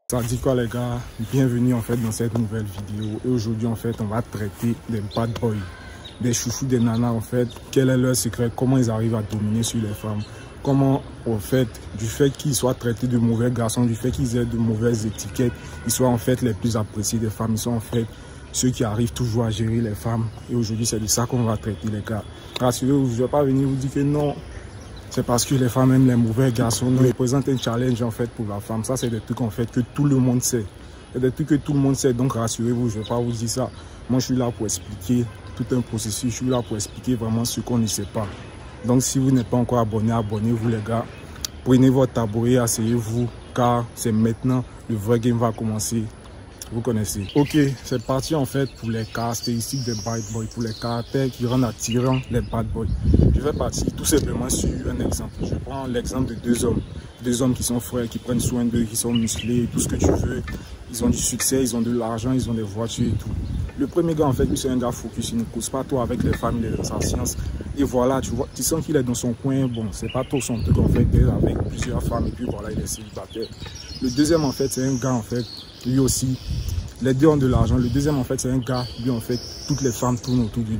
Ça dit quoi les gars, bienvenue en fait dans cette nouvelle vidéo. Et aujourd'hui en fait on va traiter des bad boys, des chouchous, des nanas en fait. Quel est leur secret, comment ils arrivent à dominer sur les femmes. Comment en fait, du fait qu'ils soient traités de mauvais garçons, du fait qu'ils aient de mauvaises étiquettes, ils soient en fait les plus appréciés des femmes. Ils sont en fait ceux qui arrivent toujours à gérer les femmes. Et aujourd'hui c'est de ça qu'on va traiter les gars. Rassurez-vous, je ne vais pas venir vous dire que non. C'est parce que les femmes aiment les mauvais garçons. Ils représentent un challenge en fait pour la femme. Ça, c'est des trucs en fait que tout le monde sait. C'est des trucs que tout le monde sait. Donc rassurez-vous, je ne vais pas vous dire ça. Moi, je suis là pour expliquer tout un processus. Je suis là pour expliquer vraiment ce qu'on ne sait pas. Donc si vous n'êtes pas encore abonné, abonnez-vous les gars. Prenez votre tabouret, asseyez-vous. Car c'est maintenant, le vrai game va commencer. Vous connaissez. Ok, c'est parti en fait pour les caractéristiques des bad boys, pour les caractères qui rendent attirants les bad boys. Je vais partir tout simplement sur un exemple. Je prends l'exemple de deux hommes qui sont frères, qui prennent soin d'eux, qui sont musclés, tout ce que tu veux. Ils ont du succès, ils ont de l'argent, ils ont des voitures et tout. Le premier gars en fait, lui c'est un gars focus, il ne cause pas trop avec les femmes, il est dans sa science. Et voilà, tu vois, tu sens qu'il est dans son coin, bon, c'est pas trop son truc en fait, d'être avec plusieurs femmes et puis voilà, il est célibataire. Le deuxième en fait, c'est un gars en fait, lui aussi, les deux ont de l'argent. Le deuxième en fait, c'est un gars, lui en fait, toutes les femmes tournent autour de lui.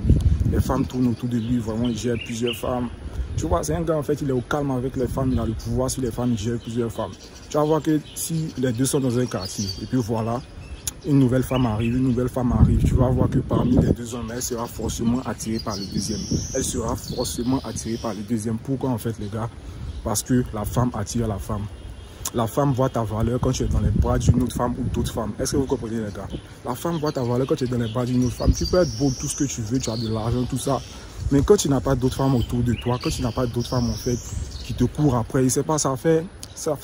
Les femmes tournent autour de lui, vraiment, il gère plusieurs femmes. Tu vois, c'est un gars en fait, il est au calme avec les femmes, il a le pouvoir sur les femmes, il gère plusieurs femmes. Tu vas voir que si les deux sont dans un quartier, et puis voilà, une nouvelle femme arrive, tu vas voir que parmi les deux hommes, elle sera forcément attirée par le deuxième. Elle sera forcément attirée par le deuxième. Pourquoi en fait les gars? Parce que la femme attire la femme. La femme voit ta valeur quand tu es dans les bras d'une autre femme ou d'autres femmes. Est-ce que vous comprenez les gars? La femme voit ta valeur quand tu es dans les bras d'une autre femme. Tu peux être beau, tout ce que tu veux, tu as de l'argent, tout ça. Mais quand tu n'as pas d'autres femmes autour de toi, quand tu n'as pas d'autres femmes en fait qui te courent après, je sais pas, ça fait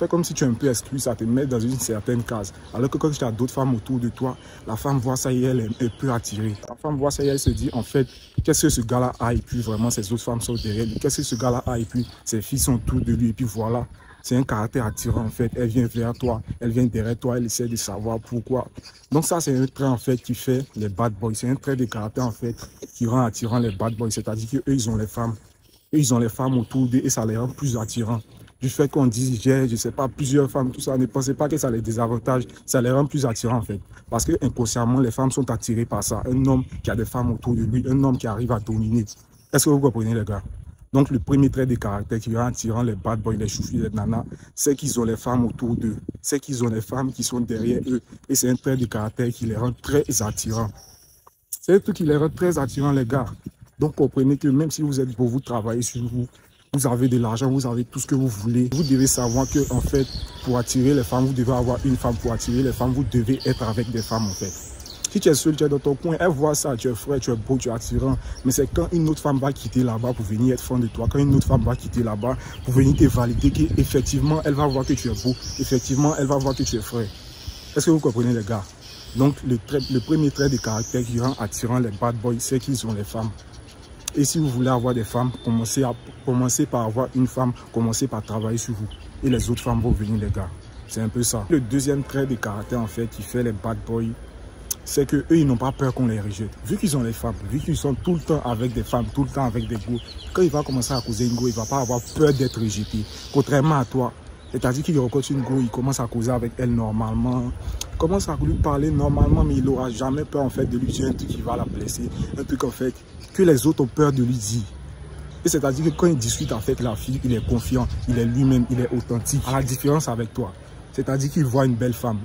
comme si tu es un peu exclu, ça te met dans une certaine case. Alors que quand tu as d'autres femmes autour de toi, la femme voit ça et elle peut attirer. La femme voit ça et elle se dit en fait, qu'est-ce que ce gars-là a et puis vraiment ses autres femmes sont derrière lui. Qu'est-ce que ce gars-là a et puis ses filles sont autour de lui et puis voilà. C'est un caractère attirant en fait, elle vient vers toi, elle vient derrière toi, elle essaie de savoir pourquoi. Donc ça c'est un trait en fait qui fait les bad boys, c'est un trait de caractère en fait qui rend attirant les bad boys, c'est-à-dire qu'eux ils ont les femmes, autour d'eux et ça les rend plus attirants. Du fait qu'on dit, je sais pas, plusieurs femmes, tout ça, ne pensez pas que ça les désavantage, ça les rend plus attirants en fait. Parce que inconsciemment les femmes sont attirées par ça, un homme qui a des femmes autour de lui, un homme qui arrive à dominer. Est-ce que vous comprenez les gars? Donc, le premier trait de caractère qui rend attirant les bad boys, les choufis, les nanas, c'est qu'ils ont les femmes autour d'eux. C'est qu'ils ont les femmes qui sont derrière eux. Et c'est un trait de caractère qui les rend très attirants. C'est un truc qui les rend très attirants, les gars. Donc, comprenez que même si vous êtes beau, vous travaillez sur vous, vous avez de l'argent, vous avez tout ce que vous voulez. Vous devez savoir que, en fait, pour attirer les femmes, vous devez avoir une femme. Pour attirer les femmes, vous devez être avec des femmes, en fait. Si tu es seul, tu es dans ton coin, elle voit ça, tu es frais, tu es beau, tu es attirant. Mais c'est quand une autre femme va quitter là-bas pour venir être fan de toi, quand une autre femme va quitter là-bas pour venir te valider qu'effectivement, elle va voir que tu es beau, effectivement, elle va voir que tu es frais. Est-ce que vous comprenez les gars? Donc, le premier trait de caractère qui rend attirant les bad boys, c'est qu'ils ont les femmes. Et si vous voulez avoir des femmes, commencez par avoir une femme, commencez par travailler sur vous. Et les autres femmes vont venir les gars. C'est un peu ça. Le deuxième trait de caractère en fait qui fait les bad boys, c'est qu'eux, ils n'ont pas peur qu'on les rejette. Vu qu'ils ont les femmes, vu qu'ils sont tout le temps avec des femmes, tout le temps avec des go, quand il va commencer à causer une go, il ne va pas avoir peur d'être rejeté. Contrairement à toi, c'est-à-dire qu'il rencontre une go, il commence à causer avec elle normalement, il commence à lui parler normalement, mais il n'aura jamais peur en fait de lui dire un truc qui va la blesser, un truc en fait que les autres ont peur de lui dire. Et c'est-à-dire que quand il discute avec la fille, il est confiant, il est lui-même, il est authentique. À la différence avec toi, c'est-à-dire qu'il voit une belle femme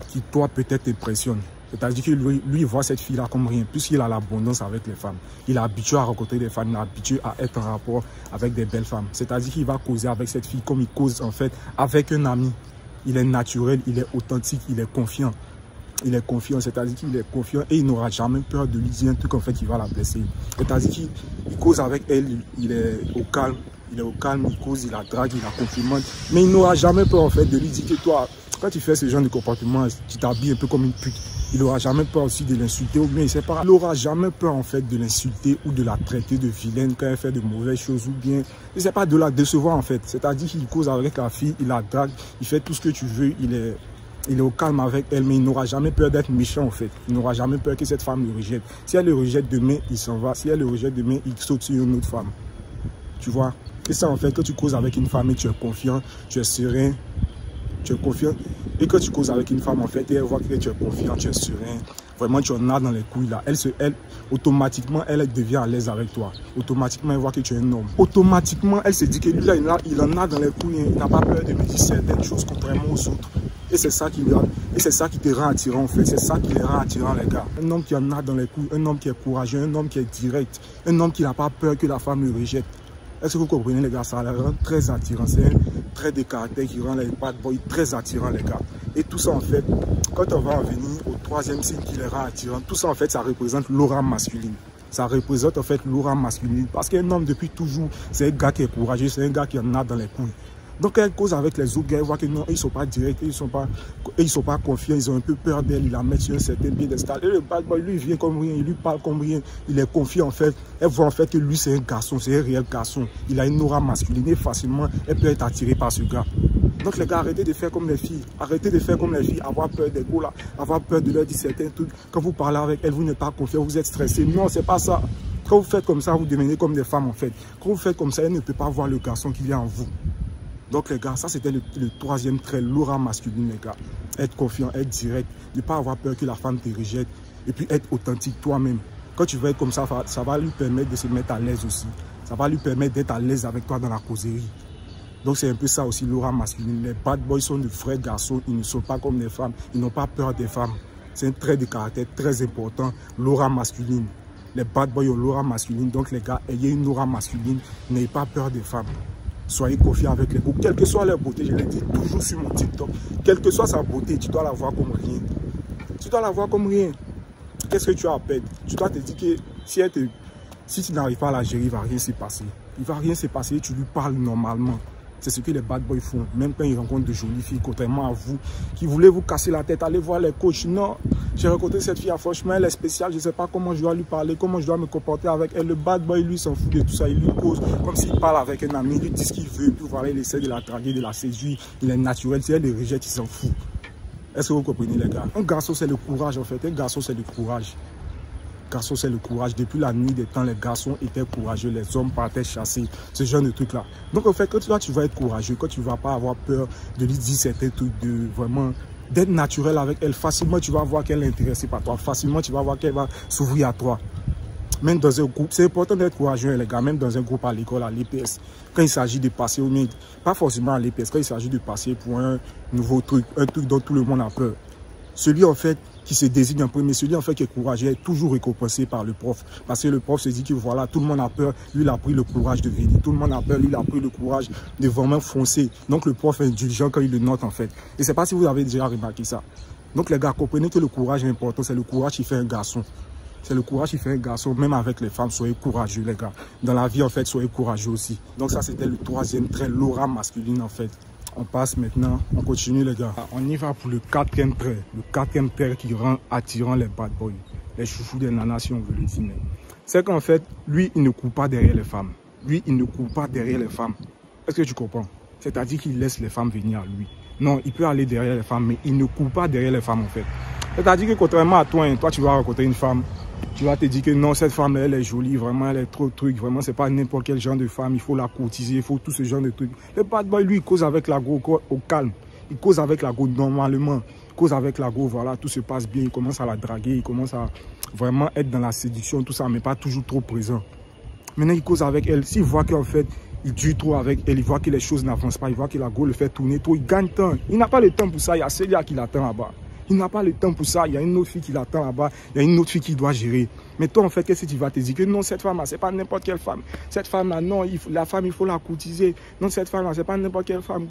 qui toi peut-être t'impressionne. C'est-à-dire que lui voit cette fille-là comme rien, puisqu'il a l'abondance avec les femmes. Il est habitué à rencontrer des femmes, il est habitué à être en rapport avec des belles femmes. C'est-à-dire qu'il va causer avec cette fille comme il cause en fait avec un ami. Il est naturel, il est authentique, il est confiant. Il est confiant, c'est-à-dire qu'il est confiant et il n'aura jamais peur de lui dire un truc en fait qui va la blesser. C'est-à-dire qu'il cause avec elle, il est au calme, il cause, il la drague, il la complimente, mais il n'aura jamais peur en fait de lui dire que toi, quand tu fais ce genre de comportement, tu t'habilles un peu comme une pute. Il n'aura jamais peur aussi de l'insulter ou bien il n'aura jamais peur en fait de l'insulter ou de la traiter de vilaine quand elle fait de mauvaises choses ou bien, il sait pas de la décevoir en fait. C'est-à-dire qu'il cause avec la fille, il la drague, il fait tout ce que tu veux, il est au calme avec elle, mais il n'aura jamais peur d'être méchant en fait. Il n'aura jamais peur que cette femme le rejette. Si elle le rejette demain, il s'en va. Si elle le rejette demain, il saute sur une autre femme. Tu vois? Et ça en fait, quand tu causes avec une femme et tu es confiant, tu es serein, tu es confiant, Et quand tu causes avec une femme, en fait, et elle voit que tu es confiant, tu es serein, vraiment tu en as dans les couilles là, automatiquement, elle devient à l'aise avec toi. Automatiquement, elle voit que tu es un homme. Automatiquement, elle se dit que lui là, il en a dans les couilles, il n'a pas peur de me dire certaines choses contrairement aux autres. Et c'est ça qui te rend attirant en fait, c'est ça qui les rend attirants les gars. Un homme qui en a dans les couilles, un homme qui est courageux, un homme qui est direct, un homme qui n'a pas peur que la femme le rejette. Est-ce que vous comprenez les gars? Ça les rend très attirants. C'est un trait de caractère qui rend les bad boys très attirants les gars. Et tout ça en fait, quand on va en venir au troisième signe qui les rend attirants, tout ça en fait ça représente l'aura masculine. Ça représente en fait l'aura masculine. Parce qu'un homme depuis toujours, c'est un gars qui est courageux, c'est un gars qui en a dans les couilles. Donc elle cause avec les autres gars, elle voit que non, ils ne sont pas directs, ils ne sont pas confiants, ils ont un peu peur d'elle, ils la mettent sur un certain piédestal. Et le bad boy, lui, il vient comme rien, il lui parle comme rien, il est confiant en fait. Elle voit en fait que lui, c'est un garçon, c'est un réel garçon. Il a une aura masculine et facilement, elle peut être attirée par ce gars. Donc les gars, arrêtez de faire comme les filles, arrêtez de faire comme les filles, avoir peur des gars là, avoir peur de leur dire certains trucs. Quand vous parlez avec elle, vous n'êtes pas confiant, vous êtes stressé. Non, c'est pas ça. Quand vous faites comme ça, vous devenez comme des femmes en fait. Quand vous faites comme ça, elle ne peut pas voir le garçon qui vient en vous. Donc les gars, ça c'était le troisième trait, l'aura masculine les gars. Être confiant, être direct, ne pas avoir peur que la femme te rejette. Et puis être authentique toi-même. Quand tu vas être comme ça, ça va lui permettre de se mettre à l'aise aussi. Ça va lui permettre d'être à l'aise avec toi dans la causerie. Donc c'est un peu ça aussi l'aura masculine. Les bad boys sont de vrais garçons, ils ne sont pas comme les femmes, ils n'ont pas peur des femmes. C'est un trait de caractère très important, l'aura masculine. Les bad boys ont l'aura masculine, donc les gars, ayez une aura masculine, n'ayez pas peur des femmes. Soyez confiants avec les beaux, quelle que soit leur beauté, je l'ai dit toujours sur mon TikTok, quelle que soit sa beauté, tu dois la voir comme rien. Tu dois la voir comme rien. Qu'est-ce que tu as à perdre? Tu dois te dire que si tu n'arrives pas à la gérer, il ne va rien se passer. Il ne va rien se passer, tu lui parles normalement. C'est ce que les bad boys font, même quand ils rencontrent de jolies filles, contrairement à vous, qui voulez vous casser la tête, allez voir les coachs. Non, j'ai rencontré cette fille, franchement, elle est spéciale, je ne sais pas comment je dois lui parler, comment je dois me comporter avec elle. Le bad boy, lui, s'en fout de tout ça, il lui cause comme s'il parle avec un ami, il lui dit ce qu'il veut, puis voilà, il essaie de la draguer, de la séduire, il est naturel, si elle le rejette, il s'en fout. Est-ce que vous comprenez les gars? Un garçon, c'est le courage en fait, un garçon, c'est le courage. Garçon, c'est le courage. Depuis la nuit des temps, les garçons étaient courageux, les hommes partaient chasser, ce genre de trucs-là. Donc, en fait, quand toi, tu vas être courageux, quand tu ne vas pas avoir peur de lui dire certains trucs, de vraiment d'être naturel avec elle, facilement, tu vas voir qu'elle est intéressée par toi. Facilement, tu vas voir qu'elle va s'ouvrir à toi. Même dans un groupe, c'est important d'être courageux, les gars, même dans un groupe à l'école, à l'EPS. Quand il s'agit de passer, pas forcément à l'EPS, quand il s'agit de passer pour un nouveau truc, un truc dont tout le monde a peur. Celui, en fait, qui se désigne en premier, celui en fait qui est courageux est toujours récompensé par le prof. Parce que le prof se dit que voilà, tout le monde a peur, lui il a pris le courage de venir. Tout le monde a peur, lui il a pris le courage de vraiment foncer. Donc le prof est indulgent quand il le note en fait. Et je ne sais pas si vous avez déjà remarqué ça. Donc les gars, comprenez que le courage est important, c'est le courage qui fait un garçon. C'est le courage qui fait un garçon, même avec les femmes, soyez courageux les gars. Dans la vie en fait, soyez courageux aussi. Donc ça c'était le troisième trait, l'aura masculine en fait. On passe maintenant, on continue les gars. On y va pour le quatrième trait. Le quatrième trait qui rend attirant les bad boys. Les chouchous des nanas si on veut le dire. C'est qu'en fait, lui, il ne court pas derrière les femmes. Lui, il ne court pas derrière les femmes. Est-ce que tu comprends? C'est-à-dire qu'il laisse les femmes venir à lui. Non, il peut aller derrière les femmes, mais il ne court pas derrière les femmes en fait. C'est-à-dire que contrairement à toi, toi tu vas rencontrer une femme. Tu vas te dire que non, cette femme, elle est jolie, vraiment, elle est trop truc. Vraiment, c'est pas n'importe quel genre de femme. Il faut la courtiser, il faut tout ce genre de trucs. Le bad boy, lui, il cause avec la go au calme. Il cause avec la go normalement. Il cause avec la go, voilà, tout se passe bien. Il commence à la draguer, il commence à vraiment être dans la séduction, tout ça, mais pas toujours trop présent. Maintenant, il cause avec elle. S'il voit qu'en fait, il dure trop avec elle, il voit que les choses n'avancent pas, il voit que la go le fait tourner trop, il gagne temps. Il n'a pas le temps pour ça. Il y a Célia qui l'attend là-bas. Il n'a pas le temps pour ça. Il y a une autre fille qui l'attend là-bas. Il y a une autre fille qui doit gérer. Mais toi, en fait, qu'est-ce que tu vas te dire? Que non, cette femme-là, c'est pas n'importe quelle femme. Cette femme-là, non, la femme, il faut la courtiser. Non, cette femme-là, c'est pas n'importe quelle femme.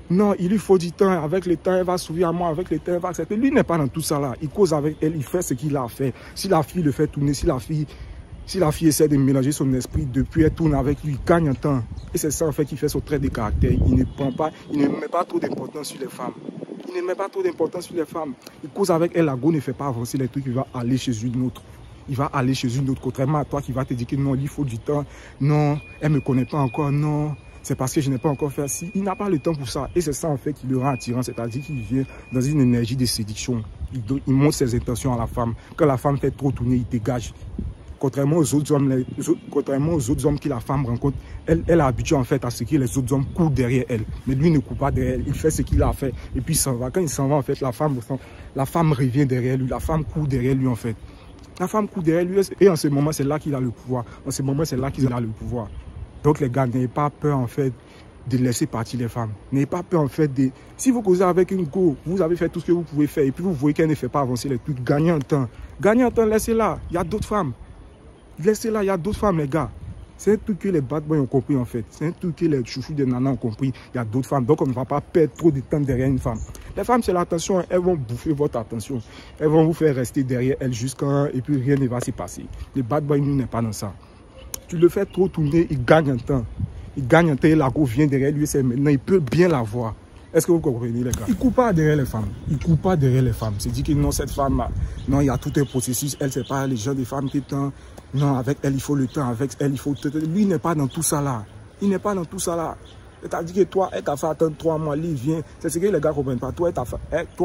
Non, il lui faut du temps. Avec le temps, elle va s'ouvrir à moi. Avec le temps, elle va accepter. Lui n'est pas dans tout ça là. Il cause avec elle. Il fait ce qu'il a fait. Si la fille le fait tourner, si la fille essaie de mélanger son esprit, depuis elle tourne avec lui, il gagne un temps. Et c'est ça, en fait, qui fait son trait de caractère. Il ne met pas trop d'importance sur les femmes. Il ne met pas trop d'importance sur les femmes. Il cause avec elle, la go ne fait pas avancer les trucs, il va aller chez une autre. Il va aller chez une autre, contrairement à toi qui va te dire que non, il faut du temps. Non, elle ne me connaît pas encore. Non, c'est parce que je n'ai pas encore fait ci. Il n'a pas le temps pour ça. Et c'est ça en fait qui le rend attirant. C'est-à-dire qu'il vient dans une énergie de séduction. Il montre ses intentions à la femme. Quand la femme fait trop tourner, il dégage. contrairement aux autres hommes que la femme rencontre, elle est habituée en fait à ce que les autres hommes courent derrière elle. Mais lui ne court pas derrière elle, il fait ce qu'il a fait et puis il s'en va. Quand il s'en va en fait, la femme revient derrière lui, la femme court derrière lui en fait. La femme court derrière lui et en ce moment c'est là qu'il a le pouvoir. En ce moment c'est là qu'il a le pouvoir. Donc les gars, n'ayez pas peur en fait de laisser partir les femmes. N'ayez pas peur en fait de... Si vous causez avec une go, vous avez fait tout ce que vous pouvez faire et puis vous voyez qu'elle ne fait pas avancer les trucs, gagnez en temps. Gagnez en temps, laissez-la. Il y a d'autres femmes. Laissez-la, il y a d'autres femmes les gars. C'est un truc que les bad boys ont compris en fait. C'est un truc que les chouchous des nanas ont compris. Il y a d'autres femmes. Donc on ne va pas perdre trop de temps derrière une femme. Les femmes c'est l'attention. Elles vont bouffer votre attention. Elles vont vous faire rester derrière elles jusqu'à... Et puis rien ne va se passer. Les bad boys, nous, n'est pas dans ça. Tu le fais trop tourner, il gagne en temps. Il gagne un temps et la go vient derrière lui, c'est maintenant, il peut bien la voir. Est-ce que vous comprenez les gars? Il ne court pas derrière les femmes. Il ne court pas derrière les femmes. C'est dit que non, cette femme, non, il y a tout un processus. Elle, c'est pas les gens des femmes qui temps. Non, avec elle, il faut le temps. Avec elle, il faut... Lui, il n'est pas dans tout ça là. Il n'est pas dans tout ça là. C'est-à-dire que toi, elle t'a fait attendre 3 mois, lui vient. C'est ce que les gars ne comprennent pas. Toi,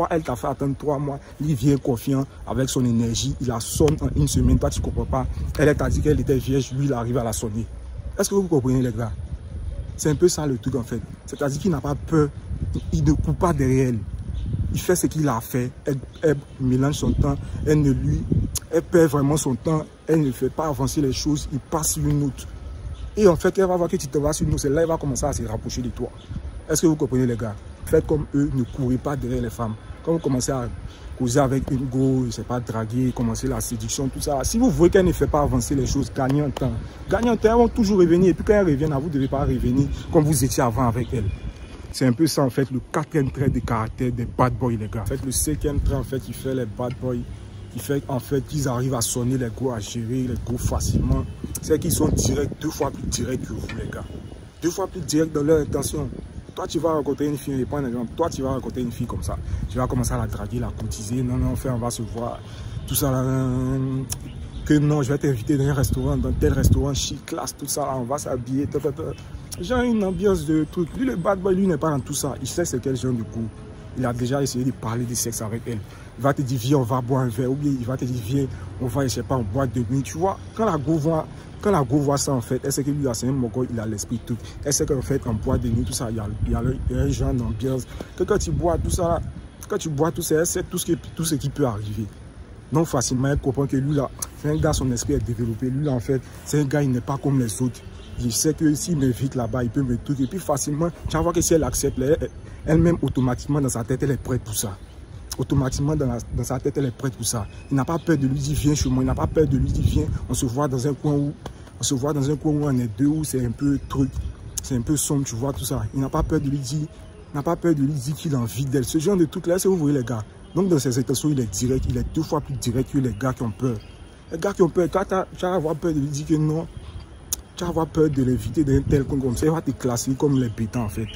elle t'a fait attendre 3 mois, lui vient confiant avec son énergie. Il la sonne en une semaine. Toi, tu ne comprends pas. Elle t'a dit qu'elle était vierge, lui, il arrive à la sonner. Est-ce que vous comprenez les gars? C'est un peu ça le truc en fait. C'est-à-dire qu'il n'a pas peur, il ne court pas derrière elle. Il fait ce qu'il a fait, elle mélange son temps, elle perd vraiment son temps, elle ne fait pas avancer les choses, il passe sur une autre. Et en fait, elle va voir que tu te vas sur une autre, c'est là elle va commencer à se rapprocher de toi. Est-ce que vous comprenez les gars? Faites comme eux, ne courez pas derrière les femmes. Quand vous commencez à causer avec une go, je ne sais pas, draguer, commencer la séduction, tout ça. Si vous voyez qu'elle ne fait pas avancer les choses, gagnez en temps. Gagnez en temps, elles vont toujours revenir. Et puis quand elles reviennent, vous ne devez pas revenir comme vous étiez avant avec elles. C'est un peu ça en fait, le 4e trait de caractère des bad boys les gars. En fait, le 5e trait en fait, qui fait les bad boys, qui fait en fait qu'ils arrivent à sonner les go, à gérer les go facilement. C'est qu'ils sont directs, 2 fois plus directs que vous les gars. 2 fois plus directs dans leur intention. Toi, tu vas rencontrer une fille, je prends un exemple. Toi, tu vas rencontrer une fille comme ça. Tu vas commencer à la draguer, la courtiser. Non, non, on va se voir. Tout ça là. Que non, je vais t'inviter dans un restaurant, dans tel restaurant chic, classe, tout ça là. On va s'habiller. Genre une ambiance de truc. Lui, le bad boy, lui, n'est pas dans tout ça. Il sait c'est quel genre de goût. Il a déjà essayé de parler de sexe avec elle. Il va te dire, viens, on va boire un verre. Ou bien il va te dire, viens, on va, je sais pas, en boîte de nuit. Tu vois, quand la go voit ça, en fait, elle sait que lui, c'est un mogol, il a l'esprit tout. Elle sait qu'en fait, en boîte de nuit, tout ça, il y a un genre d'ambiance. Que quand tu bois tout ça, elle sait tout ce qui peut arriver. Donc, facilement, elle comprend que lui, là, c'est un gars, son esprit est développé. Lui, là, en fait, c'est un gars, il n'est pas comme les autres. Je sais que s'il m'invite là-bas, il peut me truquer. Et puis, facilement, tu vas voir que si elle accepte, elle-même, automatiquement, dans sa tête, elle est prête pour ça. Automatiquement, dans sa tête, elle est prête pour ça. Il n'a pas peur de lui dire, viens chez moi. Il n'a pas peur de lui dire, viens, on se voit dans un coin où on est deux, où c'est un peu truc, c'est un peu sombre, tu vois, tout ça. Il n'a pas peur de lui dire, qu'il a envie d'elle. Ce genre de truc là, c'est vous voyez les gars. Donc, dans ses intentions, il est direct. Il est 2 fois plus direct que les gars qui ont peur. Les gars qui ont peur, quand tu vas avoir peur de lui dire que non, tu vas avoir peur de l'inviter d'un tel comme ça, il va te classer comme les bêtas en fait.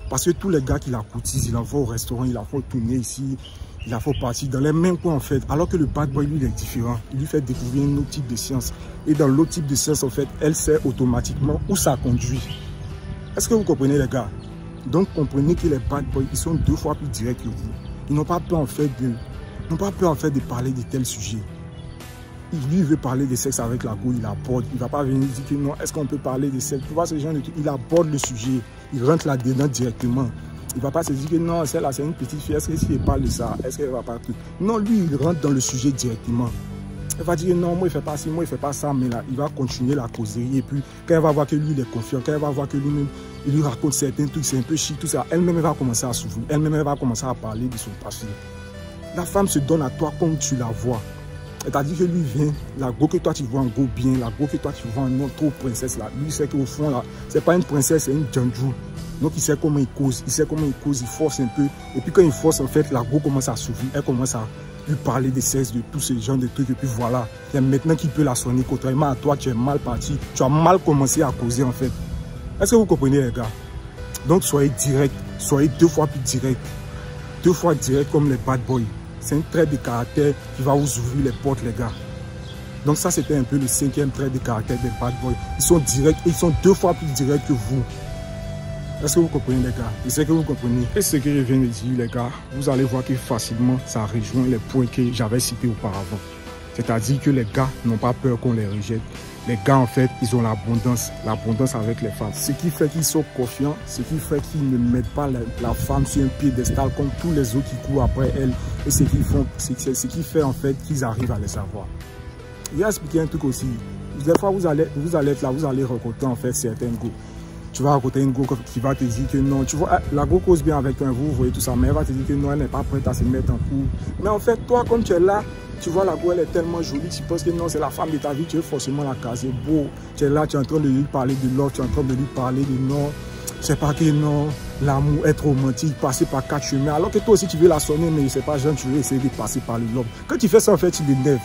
Parce que tous les gars qui la courtisent, il en faut au restaurant, il en faut tourner ici, il en faut partir dans les mêmes coins en fait. Alors que le bad boy, lui, il est différent. Il lui fait découvrir un autre type de science. Et dans l'autre type de science, en fait, elle sait automatiquement où ça conduit. Est-ce que vous comprenez les gars? Donc comprenez que les bad boys, ils sont 2 fois plus directs que vous. Ils n'ont pas peur en fait de parler de tels sujets. Lui, il veut parler de sexe avec la go, il aborde. Il ne va pas venir dire que non, est-ce qu'on peut parler de sexe? Tu vois ce genre de truc, il aborde le sujet. Il rentre là-dedans directement. Il ne va pas se dire que non, celle-là, c'est une petite fille. Est-ce que si elle parle de ça, est-ce qu'elle va pas tout? Non, lui, il rentre dans le sujet directement. Elle va dire non, moi, il ne fait pas ci, moi, il ne fait pas ça. Mais là, il va continuer la causerie. Et puis, quand elle va voir que lui, il est confiant, quand elle va voir que lui-même, il lui raconte certains trucs, c'est un peu chic, tout ça. Elle-même, elle va commencer à s'ouvrir. Elle-même, elle va commencer à parler de son passé. La femme se donne à toi comme tu la vois. C'est-à-dire que lui vient, la go que toi tu vois en go bien, la go que toi tu vois en non trop princesse là, lui il sait qu'au fond là, c'est pas une princesse, c'est une djandjou. Donc il sait comment il cause, il force un peu. Et puis quand il force en fait, la go commence à s'ouvrir, elle commence à lui parler de sexe, de tous ces genres de trucs. Et puis voilà, c'est maintenant qu'il peut la sonner. Contrairement à toi, tu es mal parti, tu as mal commencé à causer en fait. Est-ce que vous comprenez les gars? Donc soyez direct, soyez 2 fois plus direct. 2 fois direct comme les bad boys. C'est un trait de caractère qui va vous ouvrir les portes, les gars. Donc ça, c'était un peu le 5e trait de caractère des bad boys. Ils sont directs, ils sont 2 fois plus directs que vous. Est-ce que vous comprenez, les gars? Je sais que vous comprenez. Et ce que je viens de dire, les gars, vous allez voir que facilement, ça rejoint les points que j'avais cités auparavant. C'est-à-dire que les gars n'ont pas peur qu'on les rejette. Les gars, en fait, ils ont l'abondance avec les femmes. Ce qui fait qu'ils sont confiants, ce qui fait qu'ils ne mettent pas la femme sur un piédestal comme tous les autres qui courent après elle. Et ce qui fait, en fait, qu'ils arrivent à les savoir. Je vais expliquer un truc aussi. Des fois, vous allez être là, vous allez rencontrer, en fait, certains gars. Tu vas rencontrer une go qui va te dire que non, tu vois, la go cause bien avec toi, vous voyez tout ça, mais elle va te dire que non, elle n'est pas prête à se mettre en couple. Mais en fait, toi, comme tu es là, tu vois la go, elle est tellement jolie, tu penses que non, c'est la femme de ta vie, tu veux forcément la caser beau. Tu es là, tu es en train de lui parler de love, tu es en train de lui parler de non, c'est pas que non, l'amour, être romantique, passer par 4 chemins. Alors que toi aussi, tu veux la sonner, mais c'est pas jeune, tu veux essayer de passer par le love. Quand tu fais ça, en fait, tu l'énerves.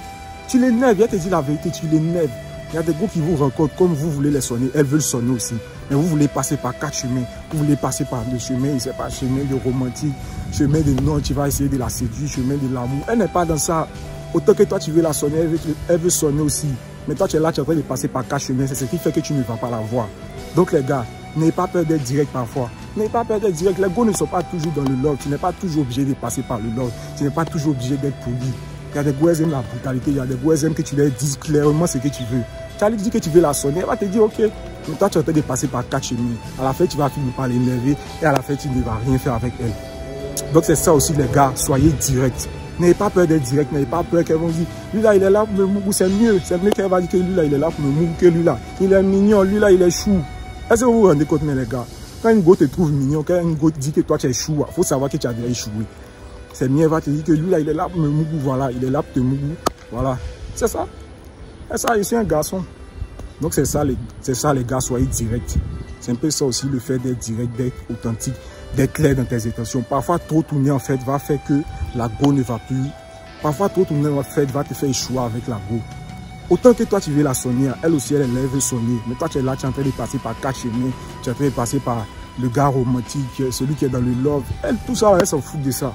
Tu l'énerves, viens te dire la vérité, tu l'énerves. Il y a des groupes qui vous rencontrent comme vous voulez les sonner, elles veulent sonner aussi. Mais vous voulez passer par 4 chemins, vous voulez passer par le chemin, c'est pas chemin de romantique, chemin de non, tu vas essayer de la séduire, chemin de l'amour. Elle n'est pas dans ça. Autant que toi tu veux la sonner, elle veut sonner aussi. Mais toi tu es là, tu es en train de passer par 4 chemins, c'est ce qui fait que tu ne vas pas la voir. Donc les gars, n'ayez pas peur d'être direct parfois. N'ayez pas peur d'être direct. Les gars ne sont pas toujours dans le love, tu n'es pas toujours obligé de passer par le love, tu n'es pas toujours obligé d'être poli. Il y a des gars qui aiment la brutalité, il y a des gars qui aiment que tu leur dises clairement ce que tu veux. Tu as lui dit que tu veux la sonner, elle va te dire ok, mais toi tu es en train de passer par 4 chemins. À la fin tu vas finir par l'énerver et à la fin tu ne vas rien faire avec elle. Donc c'est ça aussi les gars, soyez directs. N'ayez pas peur d'être direct, n'ayez pas peur qu'elle va dire lui là il est là pour me mourir, c'est mieux qu'elle va dire que lui là il est là pour me mourir que lui là. Il est mignon, lui là il est chou. Est-ce que vous vous rendez compte mais les gars, quand une go te trouve mignon, quand une go te dit que toi tu es chou, il faut savoir que tu as déjà échoué. C'est mieux, elle va te dire que lui là il est là pour me mourir, voilà, il est là pour te mourir, voilà. C'est ça. Et ça, je suis un garçon. Donc c'est ça les gars, soyez directs. C'est un peu ça aussi le fait d'être direct, d'être authentique, d'être clair dans tes intentions. Parfois trop tourner en fait va faire que la go ne va plus. Parfois trop tourner en fait va te faire échouer avec la go. Autant que toi tu veux la sonner, elle aussi elle veut sonner. Mais toi tu es là, tu es en train de passer par 4 chemins, tu es en train de passer par le gars romantique, celui qui est dans le love. Elle, tout ça, elle s'en fout de ça.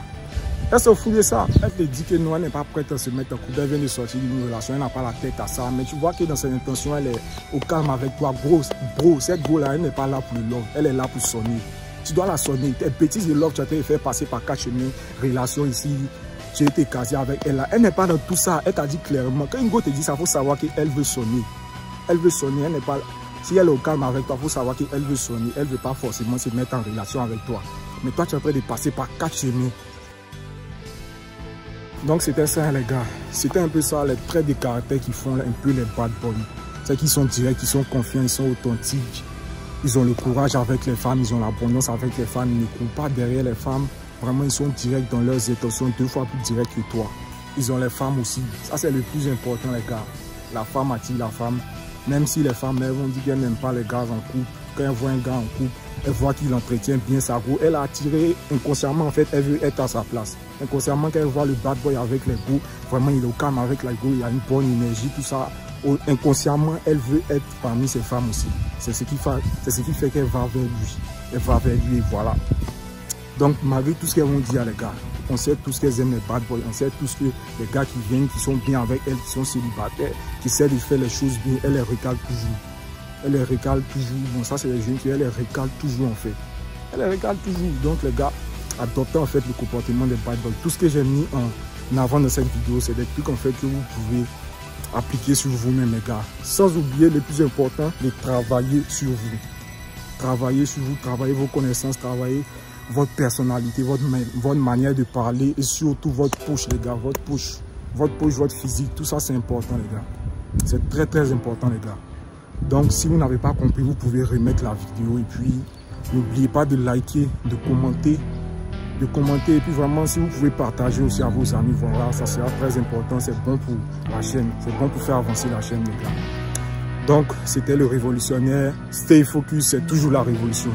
Elle s'en fout de ça. Elle te dit que non, elle n'est pas prête à se mettre en couple. Elle vient de sortir d'une relation. Elle n'a pas la tête à ça. Mais tu vois que dans ses intentions, elle est au calme avec toi. Bro, cette go-là, elle n'est pas là pour le love. Elle est là pour sonner. Tu dois la sonner. Tes bêtises de love, tu as été faire passer par 4 chemins. Relation ici. Tu as été casé avec elle là. Elle n'est pas dans tout ça. Elle t'a dit clairement. Quand une go te dit ça, il faut savoir qu'elle veut sonner. Elle veut sonner. Elle n'est pas. Si elle est au calme avec toi, il faut savoir qu'elle veut sonner. Elle ne veut pas forcément se mettre en relation avec toi. Mais toi, tu es en train de passer par 4 chemins. Donc c'était ça les gars, c'était un peu ça les traits de caractère qui font un peu les bad boys. C'est qu'ils sont directs, ils sont confiants, ils sont authentiques. Ils ont le courage avec les femmes, ils ont l'abondance avec les femmes, ils ne courent pas derrière les femmes. Vraiment ils sont directs dans leurs intentions, 2 fois plus directs que toi. Ils ont les femmes aussi, ça c'est le plus important les gars. La femme attire la femme, même si les femmes elles vont dire qu'elles n'aiment pas les gars en couple. Quand elle voit un gars en couple, elle voit qu'il entretient bien sa go. Elle a attiré inconsciemment, en fait, elle veut être à sa place. Inconsciemment, quand elle voit le bad boy avec les go, vraiment, il est au calme avec la go, il a une bonne énergie, tout ça. Inconsciemment, elle veut être parmi ces femmes aussi. C'est ce qui fait qu'elle va vers lui. Elle va vers lui et voilà. Donc, malgré tout ce qu'elles vont dire, les gars, on sait tout ce qu'elles aiment, les bad boys. On sait tout ce que les gars qui viennent, qui sont bien avec elles, qui sont célibataires, qui essaient de faire les choses bien, elle les recale toujours. Elle les recale toujours. Bon, ça, c'est les jeunes qui les recale toujours, en fait. Elle les recale toujours. Donc, les gars, adoptez, en fait, le comportement des bad boys. Tout ce que j'ai mis en avant dans cette vidéo, c'est des trucs, en fait, que vous pouvez appliquer sur vous-même, les gars. Sans oublier, le plus important, de travailler sur vous. Travaillez sur vous, travaillez vos connaissances, travaillez votre personnalité, votre manière de parler et surtout votre push, les gars. Votre push, votre physique, tout ça, c'est important, les gars. C'est très, très important, les gars. Donc, si vous n'avez pas compris, vous pouvez remettre la vidéo et puis n'oubliez pas de liker, de commenter et puis vraiment, si vous pouvez partager aussi à vos amis, voilà, ça sera très important, c'est bon pour la chaîne, c'est bon pour faire avancer la chaîne, les gars. Donc, c'était le révolutionnaire. Stay focus, c'est toujours la révolution.